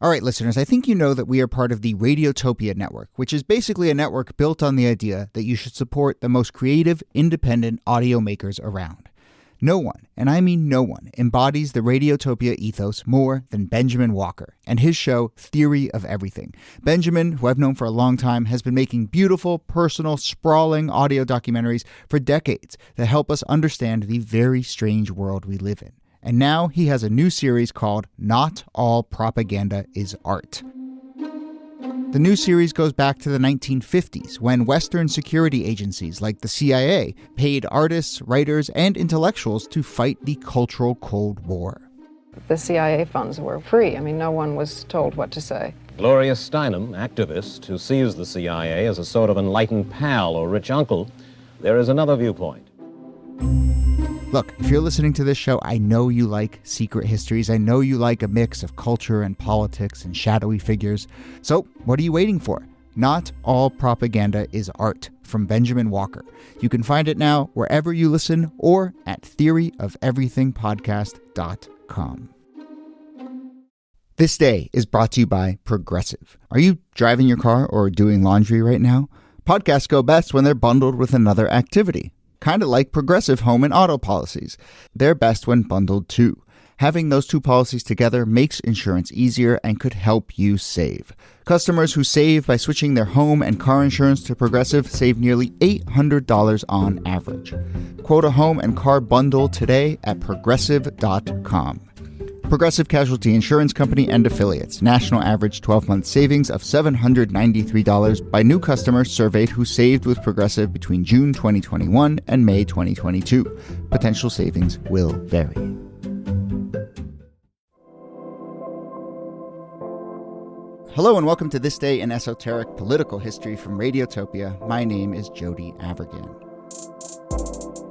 All right, listeners, I think you know that we are part of the Radiotopia network, which is basically a network built on the idea that you should support the most creative, independent audio makers around. No one, and I mean no one, embodies the Radiotopia ethos more than Benjamin Walker and his show Theory of Everything. Benjamin, who I've known for a long time, has been making beautiful, personal, sprawling audio documentaries for decades that help us understand the very strange world we live in. And now he has a new series called Not All Propaganda is Art. The new series goes back to the 1950s when Western security agencies like the CIA paid artists, writers, and intellectuals to fight the cultural Cold War. The CIA funds were free. I mean, no one was told what to say. Gloria Steinem, activist who sees the CIA as a sort of enlightened pal or rich uncle, there is another viewpoint. Look, if you're listening to this show, I know you like secret histories. I know you like a mix of culture and politics and shadowy figures. So what are you waiting for? Not All Propaganda is Art from Benjamin Walker. You can find it now wherever you listen or at theoryofeverythingpodcast.com. This day is brought to you by Progressive. Are you driving your car or doing laundry right now? Podcasts go best when they're bundled with another activity. Kind of like Progressive home and auto policies. They're best when bundled too. Having those two policies together makes insurance easier and could help you save. Customers who save by switching their home and car insurance to Progressive save nearly $800 on average. Quote a home and car bundle today at Progressive.com. Progressive Casualty Insurance Company and Affiliates. National average 12-month savings of $793 by new customers surveyed who saved with Progressive between June 2021 and May 2022. Potential savings will vary. Hello and welcome to This Day in Esoteric Political History from Radiotopia. My name is Jody Avergan.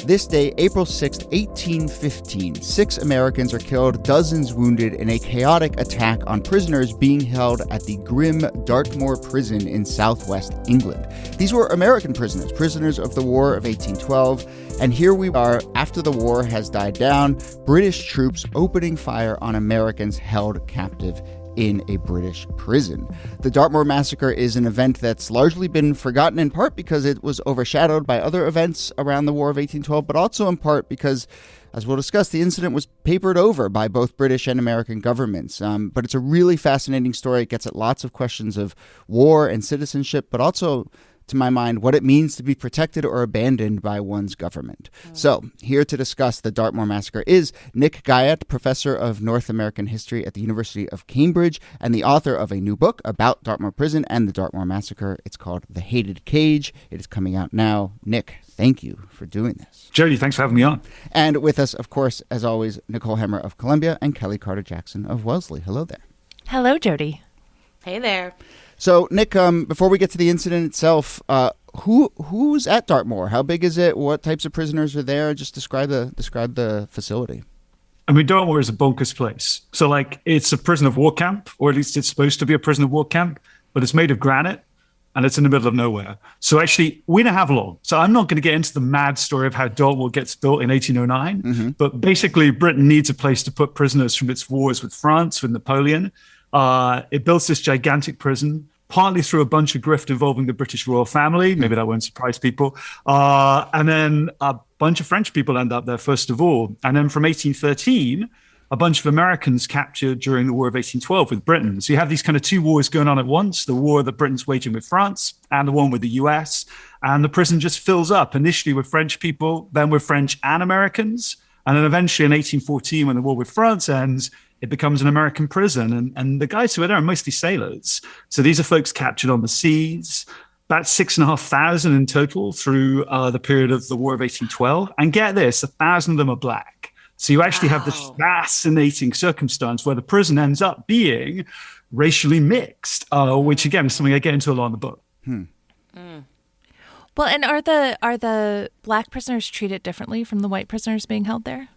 This day, April 6, 1815, 6 Americans are killed, dozens wounded in a chaotic attack on prisoners being held at the grim Dartmoor prison in southwest England. These were American prisoners, prisoners of the War of 1812, and here we are, after the war has died down, British troops opening fire on Americans held captive in a British prison. The Dartmoor Massacre is an event that's largely been forgotten in part because it was overshadowed by other events around the War of 1812, but also in part because, as we'll discuss, the incident was papered over by both British and American governments. But it's a really fascinating story. It gets at lots of questions of war and citizenship, but also, to my mind, what it means to be protected or abandoned by one's government. So, here to discuss the Dartmoor Massacre is Nick Guyatt, professor of North American history at the University of Cambridge and the author of a new book about Dartmoor Prison and the Dartmoor Massacre. It's called The Hated Cage. It is coming out now. Nick, thank you for doing this. Jody, thanks for having me on. And with us, of course, as always, Nicole Hemmer of Columbia and Kellie Carter-Jackson of Wellesley. Hello there. Hello, Jody. Hey there. So, Nick, before we get to the incident itself, who's at Dartmoor? How big is it? What types of prisoners are there? Just describe the facility. I mean, Dartmoor is a bonkers place. So, it's a prison of war camp, or at least it's supposed to be a prison of war camp, but it's made of granite, and it's in the middle of nowhere. So, actually, we don't have long. So, I'm not going to get into the mad story of how Dartmoor gets built in 1809, but basically, Britain needs a place to put prisoners from its wars with France, with Napoleon. It builds this gigantic prison, partly through a bunch of grift involving the British royal family. Maybe that won't surprise people. And then a bunch of French people end up there, first of all. And then from 1813, a bunch of Americans captured during the War of 1812 with Britain. So you have these kind of two wars going on at once, the war that Britain's waging with France and the one with the US. And the prison just fills up, initially with French people, then with French and Americans. And then eventually in 1814, when the war with France ends, it becomes an American prison. And the guys who are there are mostly sailors. So these are folks captured on the seas, about 6,500 in total through the period of the War of 1812. And get this, 1,000 of them are black. So you actually have this fascinating circumstance where the prison ends up being racially mixed, which again is something I get into a lot in the book. Well, and are the black prisoners treated differently from the white prisoners being held there?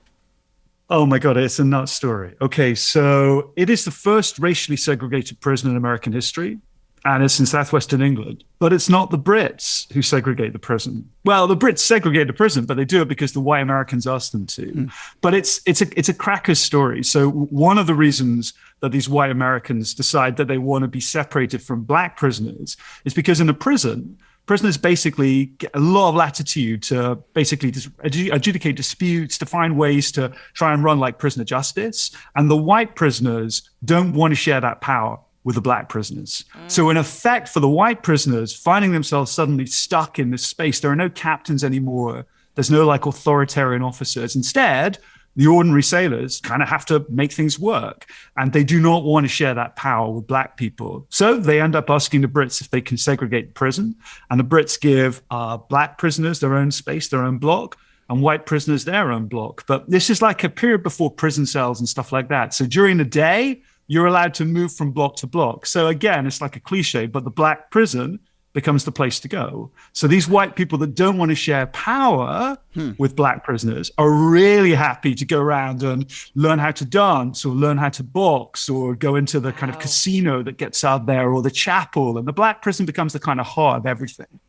Oh my God, it's a nuts story. Okay, so it is the first racially segregated prison in American history. and it's in southwestern England. But it's not the Brits who segregate the prison. Well, the Brits segregate the prison, but they do it because the white Americans asked them to. But it's a cracker story. So one of the reasons that these white Americans decide that they want to be separated from black prisoners is because in a prison, prisoners basically get a lot of latitude to basically adjudicate disputes, to find ways to try and run like prisoner justice. And the white prisoners don't want to share that power with the black prisoners. So in effect, for the white prisoners, finding themselves suddenly stuck in this space, there are no captains anymore. There's no like authoritarian officers. Instead, the ordinary sailors kind of have to make things work. And they do not want to share that power with black people. So they end up asking the Brits if they can segregate the prison. And the Brits give black prisoners their own space, their own block, and white prisoners their own block. But this is like a period before prison cells and stuff like that. So during the day, you're allowed to move from block to block. So again, it's like a cliche, but the black prison becomes the place to go. So these white people that don't want to share power with black prisoners are really happy to go around and learn how to dance or learn how to box or go into the kind of casino that gets out there or the chapel. And the black prison becomes the kind of heart of everything.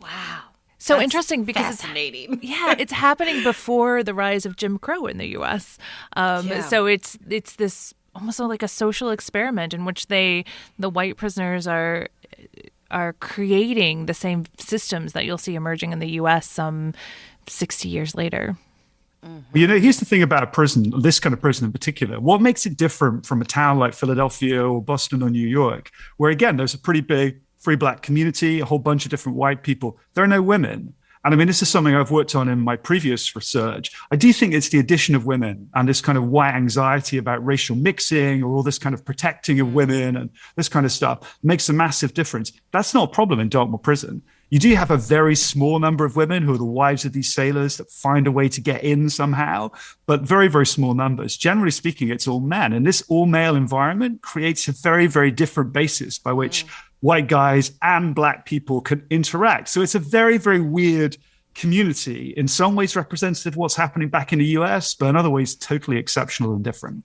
Wow. So That's interesting because fascinating. it's happening before the rise of Jim Crow in the U.S. So it's this almost like a social experiment in which the white prisoners are creating the same systems that you'll see emerging in the U.S. some 60 years later. You know, here's the thing about a prison, this kind of prison in particular. What makes it different from a town like Philadelphia or Boston or New York, where, again, there's a pretty big free black community, a whole bunch of different white people. There are no women. And I mean, this is something I've worked on in my previous research. I do think it's the addition of women and this kind of white anxiety about racial mixing or all this kind of protecting of women and this kind of stuff makes a massive difference. That's not a problem in Dartmoor prison. You do have a very small number of women who are the wives of these sailors that find a way to get in somehow, but very, very small numbers. Generally speaking, it's all men. And this all-male environment creates a very, very different basis by which white guys and black people can interact. So it's a very, very weird community, in some ways representative of what's happening back in the US, but in other ways totally exceptional and different.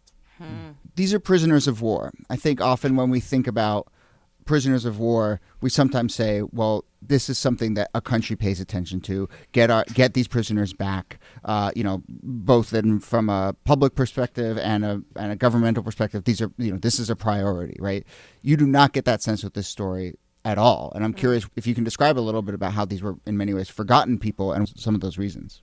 These are prisoners of war. I think often when we think about prisoners of war, we sometimes say, well, this is something that a country pays attention to. Get these prisoners back. Both from a public perspective and a governmental perspective. This is a priority, right? You do not get that sense with this story at all. And I'm curious if you can describe a little bit about how these were in many ways forgotten people and some of those reasons.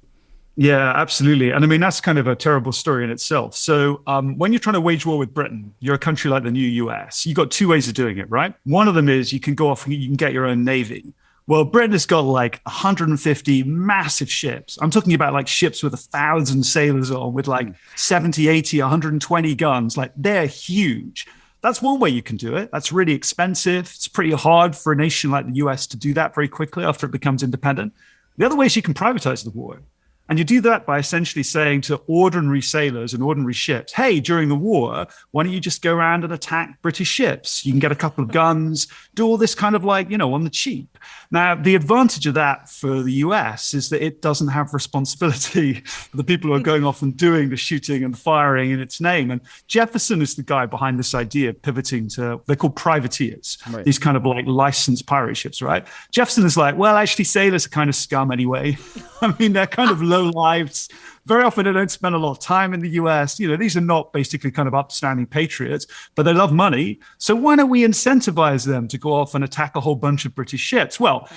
Yeah, absolutely. And I mean, that's kind of a terrible story in itself. So when you're trying to wage war with Britain, you're a country like the new US, you've got two ways of doing it, right? One of them is you can go off and you can get your own navy. Well, Britain has got like 150 massive ships. I'm talking about like ships with 1,000 sailors on with like 70, 80, 120 guns. Like they're huge. That's one way you can do it. That's really expensive. It's pretty hard for a nation like the US to do that very quickly after it becomes independent. The other way is you can privatize the war. And you do that by essentially saying to ordinary sailors and ordinary ships, hey, during the war, why don't you just go around and attack British ships? You can get a couple of guns, do all this kind of like, on the cheap. Now, the advantage of that for the US is that it doesn't have responsibility for the people who are going off and doing the shooting and firing in its name. And Jefferson is the guy behind this idea of pivoting to, they're called privateers, right. These kind of like licensed pirate ships, right? Jefferson is like, well, actually, sailors are kind of scum anyway. I mean, they're kind of low lives. Very often they don't spend a lot of time in the US. These are not basically kind of upstanding patriots, but they love money. So why don't we incentivize them to go off and attack a whole bunch of British ships? Well,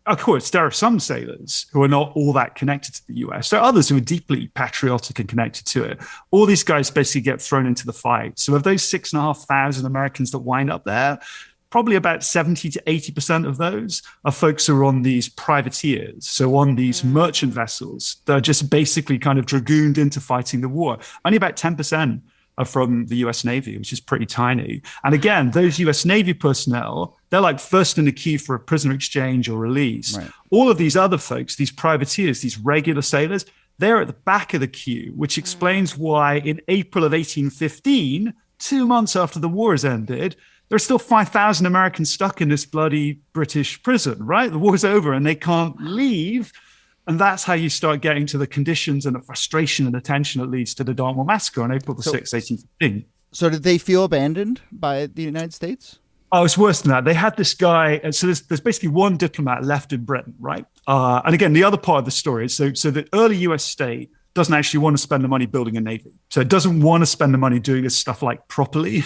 of course, there are some sailors who are not all that connected to the US. There are others who are deeply patriotic and connected to it. All these guys basically get thrown into the fight. So of those 6,500 Americans that wind up there, probably about 70 to 80% of those are folks who are on these privateers, so on these merchant vessels that are just basically kind of dragooned into fighting the war. Only about 10% are from the US Navy, which is pretty tiny. And again, those US Navy personnel, they're like first in the queue for a prisoner exchange or release. Right. All of these other folks, these privateers, these regular sailors, they're at the back of the queue, which explains why in April of 1815, 2 months after the war has ended, there are still 5,000 Americans stuck in this bloody British prison, right? The war's over and they can't leave. And that's how you start getting to the conditions and the frustration and the tension that leads to the Dartmoor Massacre on April the 6th, 1815. So did they feel abandoned by the United States? Oh, it's worse than that. They had this guy. So there's basically one diplomat left in Britain, right? And again, the other part of the story is so the early US state doesn't actually want to spend the money building a navy. So it doesn't want to spend the money doing this stuff like properly.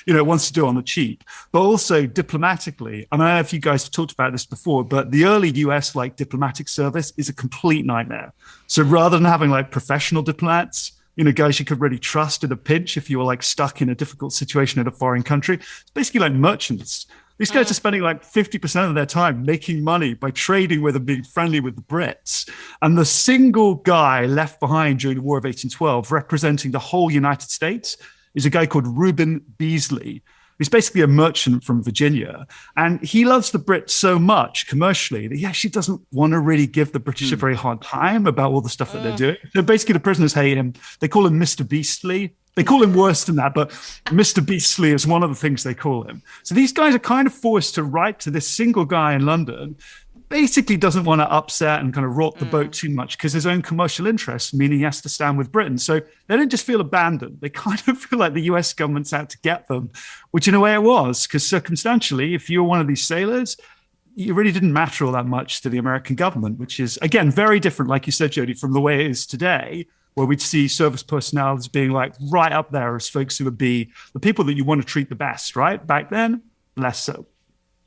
It wants to do it on the cheap. But also diplomatically, I don't know if you guys have talked about this before, but the early US like diplomatic service is a complete nightmare. So rather than having like professional diplomats, guys you could really trust in a pinch if you were like stuck in a difficult situation in a foreign country, it's basically like merchants. These guys are spending like 50% of their time making money by trading with and being friendly with the Brits. And the single guy left behind during the War of 1812 representing the whole United States is a guy called Reuben Beasley. He's basically a merchant from Virginia. And he loves the Brits so much commercially that he actually doesn't want to really give the British a very hard time about all the stuff that they're doing. So basically the prisoners hate him. They call him Mr. Beastly. They call him worse than that, but Mr. Beastly is one of the things they call him. So these guys are kind of forced to write to this single guy in London, basically doesn't want to upset and kind of rock the boat too much because his own commercial interests, meaning he has to stand with Britain. So they don't just feel abandoned. They kind of feel like the US government's out to get them, which in a way it was, because circumstantially, if you're one of these sailors, you really didn't matter all that much to the American government, which is, again, very different, like you said, Jody, from the way it is today, where we'd see service personnel as being like right up there as folks who would be the people that you want to treat the best, right? Back then, less so.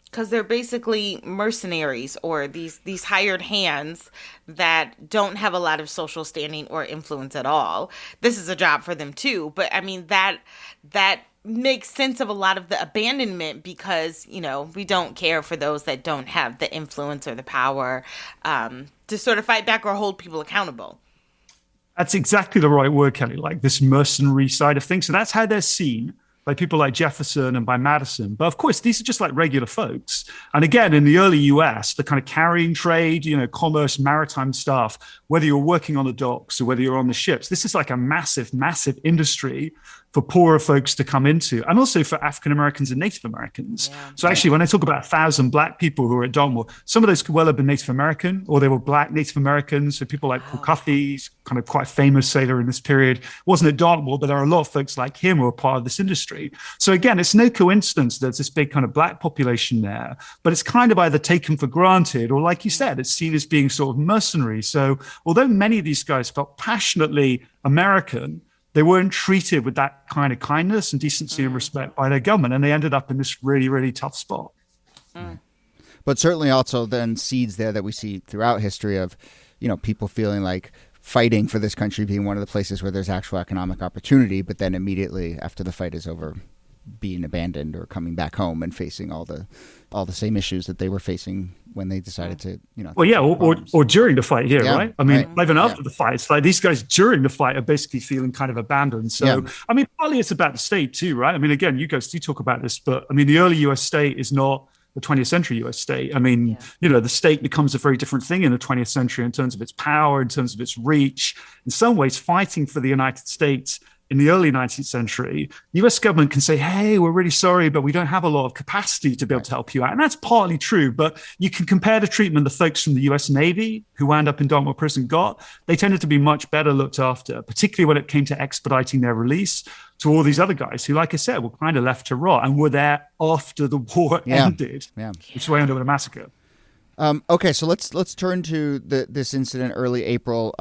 Because they're basically mercenaries or these hired hands that don't have a lot of social standing or influence at all. This is a job for them too. But I mean, that makes sense of a lot of the abandonment because, we don't care for those that don't have the influence or the power to sort of fight back or hold people accountable. That's exactly the right word, Kellie, like this mercenary side of things. So that's how they're seen by people like Jefferson and by Madison. But of course, these are just like regular folks. And again, in the early US, the kind of carrying trade, commerce, maritime stuff, whether you're working on the docks or whether you're on the ships, this is like a massive, massive industry for poorer folks to come into, and also for African Americans and Native Americans. Yeah. So actually, when I talk about 1,000 Black people who were at Dartmoor, some of those could well have been Native American, or they were Black Native Americans. So people like Paul Cuffey, kind of quite famous sailor in this period, wasn't at Dartmoor, but there are a lot of folks like him who are part of this industry. So again, it's no coincidence there's this big kind of Black population there, but it's kind of either taken for granted, or like you said, it's seen as being sort of mercenary. So although many of these guys felt passionately American, they weren't treated with that kind of kindness and decency and respect by their government, and they ended up in this really, really tough spot. But certainly also then seeds there that we see throughout history of, people feeling like fighting for this country being one of the places where there's actual economic opportunity, but then immediately after the fight is over, being abandoned or coming back home and facing all the same issues that they were facing when they decided to, Well, yeah, or during the fight here, right? I mean, even after the fight, it's like these guys during the fight are basically feeling kind of abandoned. So, I mean, partly it's about the state too, right? I mean, again, you guys do talk about this, but I mean, the early US state is not the 20th century US state. I mean, the state becomes a very different thing in the 20th century in terms of its power, in terms of its reach. In some ways, fighting for the United States in the early 19th century, the US government can say, hey, we're really sorry, but we don't have a lot of capacity to be able to help you out. And that's partly true, but you can compare the treatment the folks from the US Navy who wound up in Dartmoor prison got. They tended to be much better looked after, particularly when it came to expediting their release, to all these other guys who, like I said, were kind of left to rot and were there after the war ended, which is why I ended up with a massacre. Okay, so let's turn to this incident early April.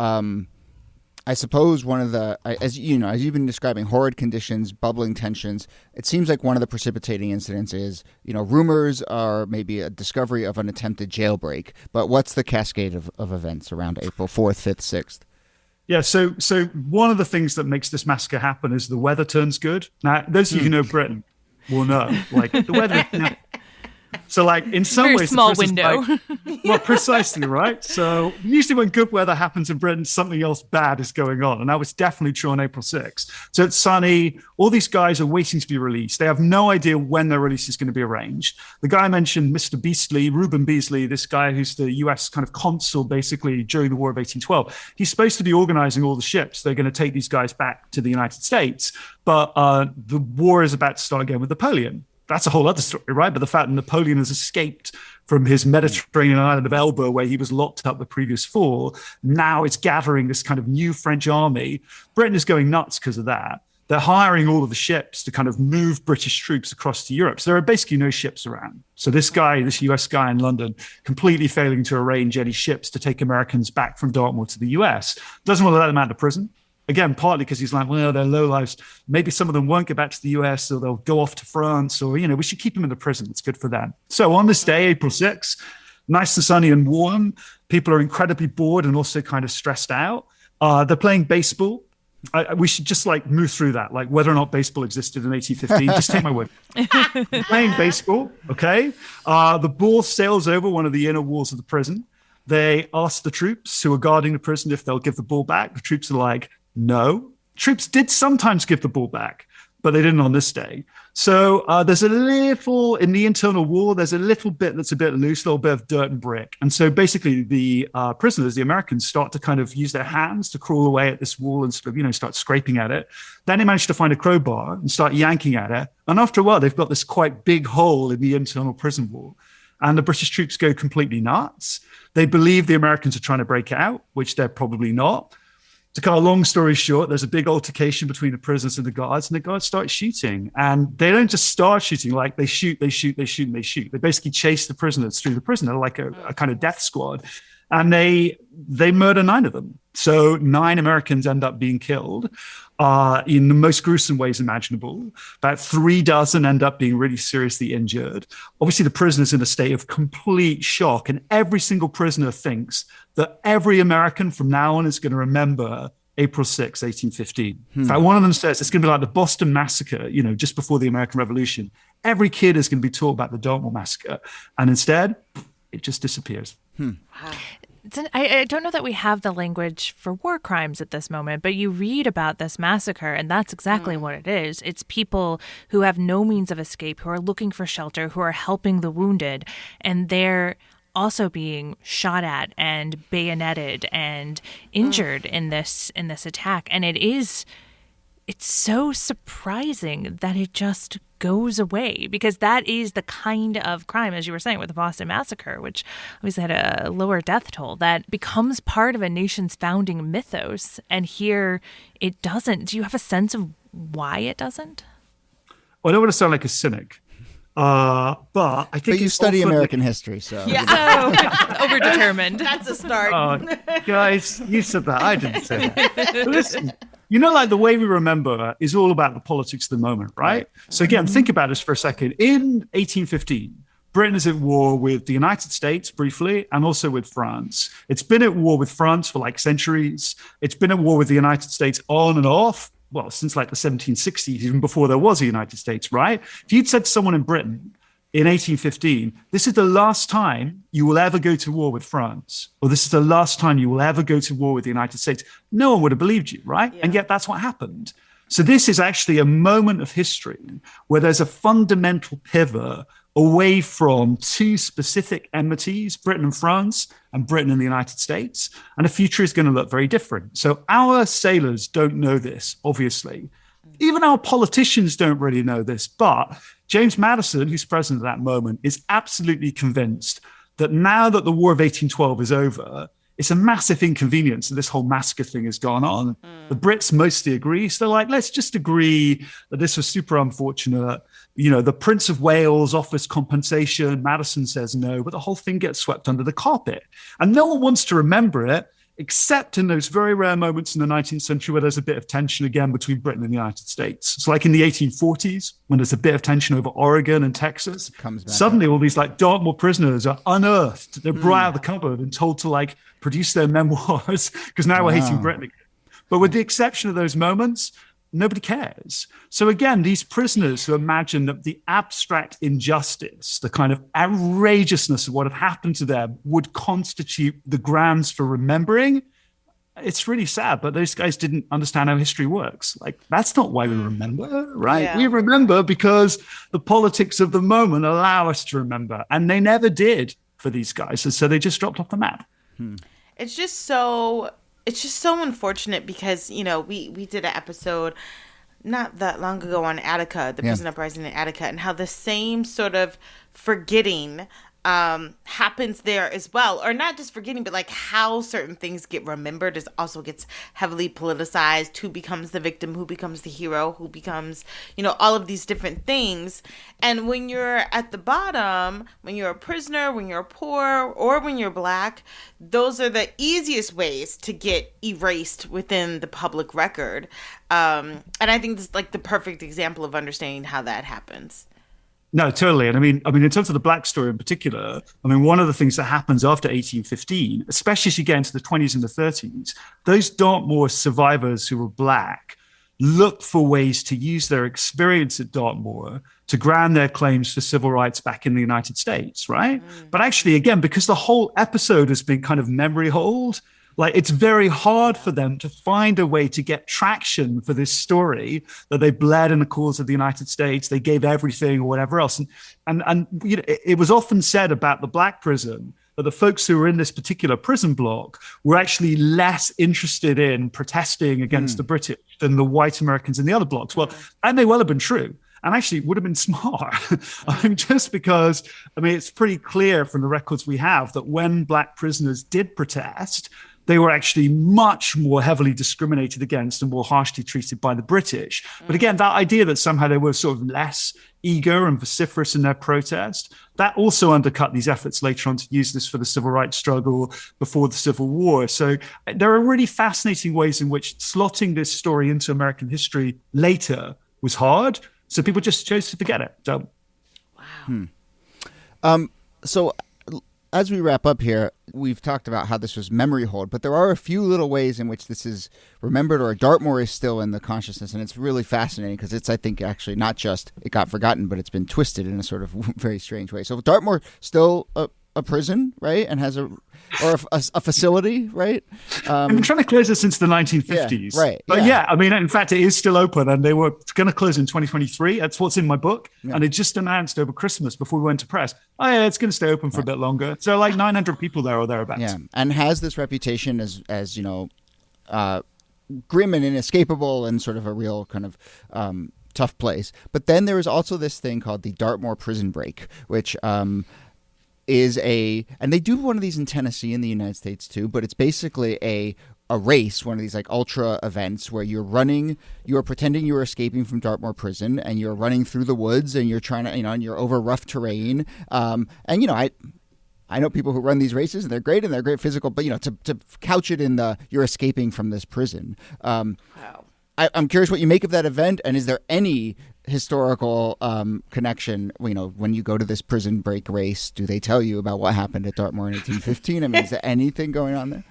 I suppose one of the, as you've been describing, horrid conditions, bubbling tensions, it seems like one of the precipitating incidents is, rumors are maybe a discovery of an attempted jailbreak. But what's the cascade of events around April 4th, 5th, 6th? Yeah, so one of the things that makes this massacre happen is the weather turns good. Now, those of you who know Britain will know, like, the weather... So, like, in some very ways, small window. Well, precisely, right? So, usually when good weather happens in Britain, something else bad is going on. And that was definitely true on April 6th. So, it's sunny. All these guys are waiting to be released. They have no idea when their release is going to be arranged. The guy I mentioned, Mr. Beastly, Reuben Beasley, this guy who's the US kind of consul, basically, during the War of 1812, he's supposed to be organizing all the ships. They're going to take these guys back to the United States. But the war is about to start again with Napoleon. That's a whole other story, right? But the fact that Napoleon has escaped from his Mediterranean island of Elba, where he was locked up the previous fall, now it's gathering this kind of new French army. Britain is going nuts because of that. they're hiring all of the ships to kind of move British troops across to Europe. So there are basically no ships around. So this US guy in London, completely failing to arrange any ships to take Americans back from Dartmoor to the US, doesn't want to let them out of prison. Again, partly because he's like, well, they're lowlifes. Maybe some of them won't get back to the US, or they'll go off to France, or, we should keep them in the prison. It's good for them. So on this day, April 6th, nice and sunny and warm, people are incredibly bored and also kind of stressed out. They're playing baseball. We should just move through that, whether or not baseball existed in 1815. Just take my word. Playing baseball, okay? The ball sails over one of the inner walls of the prison. They ask the troops who are guarding the prison if they'll give the ball back. The troops are like, no. Troops did sometimes give the ball back, but they didn't on this day. So there's a little, in the internal wall, there's a little bit that's a bit loose, a little bit of dirt and brick. And so basically the prisoners, the Americans, start to kind of use their hands to crawl away at this wall and sort of, start scraping at it. Then they manage to find a crowbar and start yanking at it. And after a while, they've got this quite big hole in the internal prison wall. And the British troops go completely nuts. They believe the Americans are trying to break it out, which they're probably not. To cut a long story short, there's a big altercation between the prisoners and the guards start shooting. And they don't just start shooting, they shoot. They basically chase the prisoners through the prison. They're like a kind of death squad. And they murder 9 of them. So 9 Americans end up being killed in the most gruesome ways imaginable. About 3 dozen end up being really seriously injured. Obviously, the prisoners in a state of complete shock. And every single prisoner thinks that every American from now on is going to remember April 6, 1815. In fact, one of them says it's going to be like the Boston Massacre, just before the American Revolution. Every kid is going to be taught about the Dartmoor Massacre. And instead, it just disappears. Wow. I don't know that we have the language for war crimes at this moment, but you read about this massacre, and that's exactly what it is. It's people who have no means of escape, who are looking for shelter, who are helping the wounded, and they're also being shot at and bayoneted and injured in this attack. And it's so surprising that it just goes away, because that is the kind of crime, as you were saying, with the Boston Massacre, which obviously had a lower death toll, that becomes part of a nation's founding mythos. And here it doesn't. Do you have a sense of why it doesn't? Well, I don't want to sound like a cynic, but I think But you study American history, so. Yeah. So overdetermined. That's a start. Guys, you said that. I didn't say that. Listen. The way we remember is all about the politics of the moment, right? So again, think about this for a second. In 1815, Britain is at war with the United States briefly, and also with France. It's been at war with France for centuries. It's been at war with the United States on and off, since the 1760s, even before there was a United States, right? If you'd said to someone in Britain in 1815, this is the last time you will ever go to war with France, or this is the last time you will ever go to war with the United States, no one would have believed you, right? Yeah. And yet that's what happened. So this is actually a moment of history where there's a fundamental pivot away from 2 specific enmities, Britain and France, and Britain and the United States. And the future is going to look very different. So our sailors don't know this, obviously. Even our politicians don't really know this, but James Madison, who's president at that moment, is absolutely convinced that now that the War of 1812 is over, it's a massive inconvenience that this whole massacre thing has gone on. The Brits mostly agree. So they're like, let's just agree that this was super unfortunate. The Prince of Wales offers compensation. Madison says no, but the whole thing gets swept under the carpet. And no one wants to remember it, except in those very rare moments in the 19th century where there's a bit of tension again between Britain and the United States. So in the 1840s, when there's a bit of tension over Oregon and Texas, suddenly all these Dartmoor prisoners are unearthed. They're brought out of the cupboard and told to produce their memoirs, because now we're hating Britain again. But with the exception of those moments, nobody cares. So again, these prisoners who imagine that the abstract injustice, the kind of outrageousness of what had happened to them would constitute the grounds for remembering, it's really sad, but those guys didn't understand how history works. That's not why we remember, right? Yeah. We remember because the politics of the moment allow us to remember, and they never did for these guys. And so they just dropped off the map. It's just so unfortunate because, we did an episode not that long ago on Attica, the prison uprising in Attica, and how the same sort of forgetting happens there as well. Or not just forgetting, but like how certain things get remembered is also gets heavily politicized. Who becomes the victim, who becomes the hero, who becomes, all of these different things. And when you're at the bottom, when you're a prisoner, when you're poor, or when you're Black, those are the easiest ways to get erased within the public record. And I think this is like the perfect example of understanding how that happens. No, totally. And I mean, in terms of the Black story in particular, one of the things that happens after 1815, especially as you get into the 20s and the 30s, those Dartmoor survivors who were Black look for ways to use their experience at Dartmoor to ground their claims for civil rights back in the United States, right? But actually, again, because the whole episode has been kind of memory hold, like it's very hard for them to find a way to get traction for this story that they bled in the cause of the United States, they gave everything or whatever else. And it was often said about the Black prison that the folks who were in this particular prison block were actually less interested in protesting against the British than the white Americans in the other blocks. Well, that may well have been true. And actually, it would have been smart. Just because, it's pretty clear from the records we have that when Black prisoners did protest, they were actually much more heavily discriminated against and more harshly treated by the British. But again, that idea that somehow they were sort of less eager and vociferous in their protest, that also undercut these efforts later on to use this for the civil rights struggle before the Civil War. So there are really fascinating ways in which slotting this story into American history later was hard. So people just chose to forget it. So, wow. So as we wrap up here, we've talked about how this was memory hold, but there are a few little ways in which this is remembered, or Dartmoor is still in the consciousness. And it's really fascinating because it's, I think, actually not just it got forgotten, but it's been twisted in a sort of very strange way. So Dartmoor still a prison, right? And has a facility, right? I've been trying to close it since the 1950s. Yeah, right. But in fact, it is still open, and they were going to close in 2023. That's what's in my book. Yeah. And it just announced over Christmas before we went to press, it's going to stay open for a bit longer. So like 900 people there or thereabouts. Yeah, and has this reputation as grim and inescapable and sort of a real kind of tough place. But then there is also this thing called the Dartmoor prison break, which and they do one of these in Tennessee in the United States too, but it's basically a race, one of these like ultra events where you are pretending you're escaping from Dartmoor prison and you're running through the woods and you're trying to, and you're over rough terrain. I know people who run these races and they're great physical, but to couch it in you're escaping from this prison. Wow. I'm curious what you make of that event, and is there any historical connection? When you go to this prison break race, do they tell you about what happened at Dartmoor in 1815? Is there anything going on there?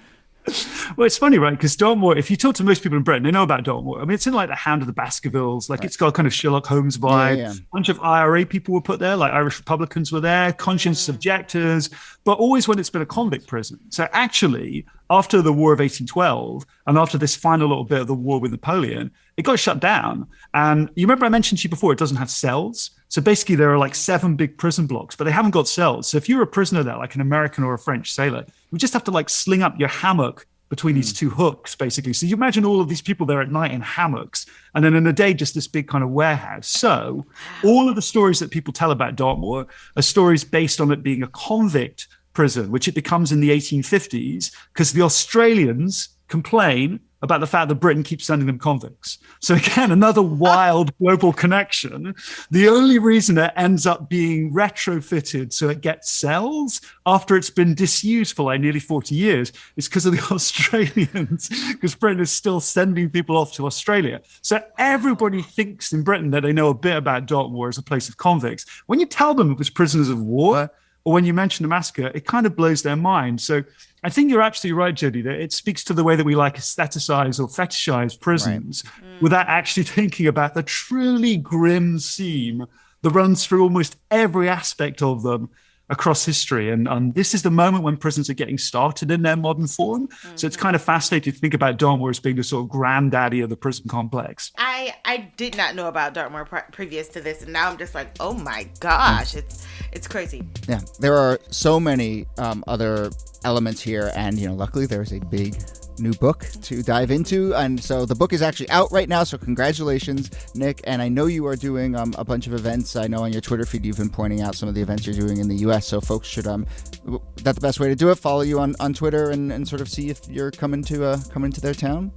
Well, it's funny, right? Because Dartmoor, if you talk to most people in Britain, they know about Dartmoor. It's in like the Hound of the Baskervilles. Like It's got kind of Sherlock Holmes vibe. Yeah. A bunch of IRA people were put there, like Irish Republicans were there, conscientious objectors, but always when it's been a convict prison. So actually, after the War of 1812 and after this final little bit of the war with Napoleon, it got shut down. And you remember I mentioned to you before, it doesn't have cells. So basically there are like 7 big prison blocks, but they haven't got cells. So if you're a prisoner there, like an American or a French sailor, you just have to like sling up your hammock between these 2 hooks, basically. So you imagine all of these people there at night in hammocks, and then in the day, just this big kind of warehouse. So all of the stories that people tell about Dartmoor are stories based on it being a convict prison, which it becomes in the 1850s, because the Australians complain about the fact that Britain keeps sending them convicts. So again, another wild global connection. The only reason it ends up being retrofitted so it gets cells after it's been disused for like nearly 40 years is because of the Australians, because Britain is still sending people off to Australia. So everybody thinks in Britain that they know a bit about Dartmoor as a place of convicts. When you tell them it was prisoners of war, or when you mention the massacre, it kind of blows their mind. So I think you're absolutely right, Jody, that it speaks to the way that we like aestheticize or fetishize prisons without actually thinking about the truly grim seam that runs through almost every aspect of them across history. And this is the moment when prisons are getting started in their modern form. So it's kind of fascinating to think about Dartmoor as being the sort of granddaddy of the prison complex. I did not know about Dartmoor previous to this, and now I'm just like, oh my gosh, it's crazy. Yeah, there are so many other elements here, and luckily there's a big new book to dive into. And so the book is actually out right now. So congratulations, Nick. And I know you are doing a bunch of events. I know on your Twitter feed you've been pointing out some of the events you're doing in the U.S. So folks should, that's the best way to do it. Follow you on Twitter and sort of see if you're coming to their town.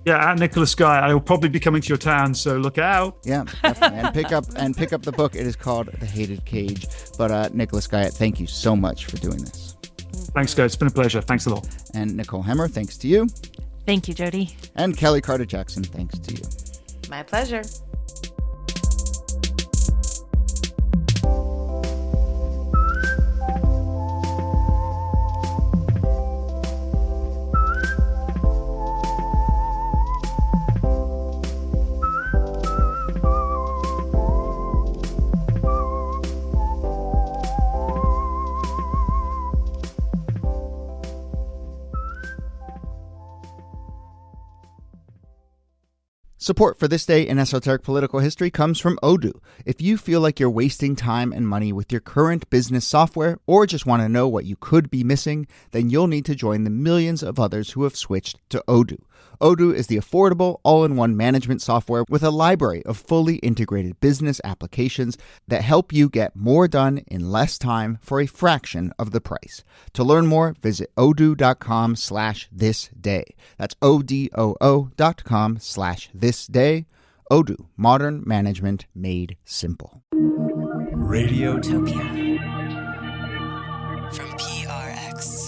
Yeah, at Nicholas Guyatt. I will probably be coming to your town, so look out. Yeah, definitely. and pick up the book. It is called The Hated Cage. But Nicholas Guyatt, thank you so much for doing this. Thanks, guys. It's been a pleasure. Thanks a lot. And Nicole Hemmer, thanks to you. Thank you, Jody. And Kellie Carter-Jackson, thanks to you. My pleasure. Support for This Day in Esoteric Political History comes from Odoo. If you feel like you're wasting time and money with your current business software or just want to know what you could be missing, then you'll need to join the millions of others who have switched to Odoo. Odoo is the affordable, all-in-one management software with a library of fully integrated business applications that help you get more done in less time for a fraction of the price. To learn more, visit odoo.com/thisday. That's odoo.com/thisday. Odoo, modern management made simple. Radiotopia from PRX.